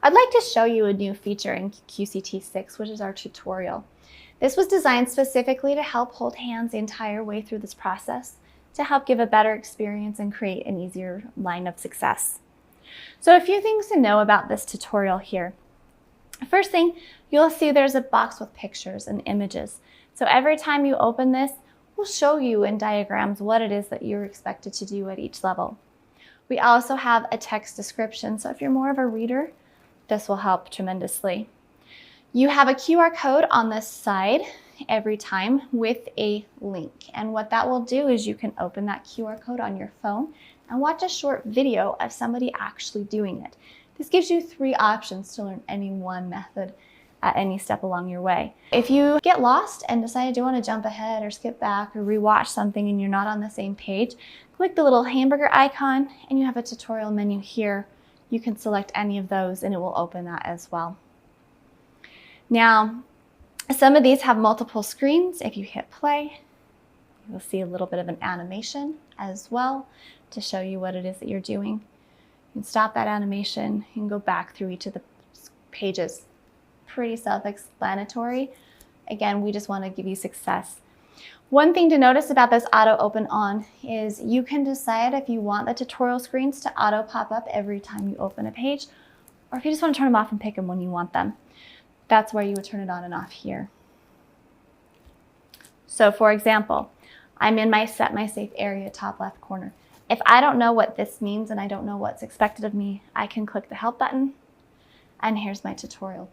I'd like to show you a new feature in QCT6, which is our tutorial. This was designed specifically to help hold hands the entire way through this process, to help give a better experience and create an easier line of success. So a few things to know about this tutorial here. First thing, you'll see there's a box with pictures and images. So every time you open this, we'll show you in diagrams what it is that you're expected to do at each level. We also have a text description, so if you're more of a reader, this will help tremendously. You have a QR code on this side every time with a link. And what that will do is you can open that QR code on your phone and watch a short video of somebody actually doing it. This gives you 3 options to learn any one method at any step along your way. If you get lost and decide you want to jump ahead or skip back or rewatch something and you're not on the same page, click the little hamburger icon and you have a tutorial menu here. You can select any of those and it will open that as well. Now, some of these have multiple screens. If you hit play, you'll see a little bit of an animation as well to show you what it is that you're doing. You can stop that animation and go back through each of the pages. Pretty self-explanatory. Again, we just want to give you success. One thing to notice about this auto open on is you can decide if you want the tutorial screens to auto pop up every time you open a page, or if you just want to turn them off and pick them when you want them. That's where you would turn it on and off here. So for example, I'm in my set my safe area top left corner. If I don't know what this means and I don't know what's expected of me, I can click the help button and here's my tutorial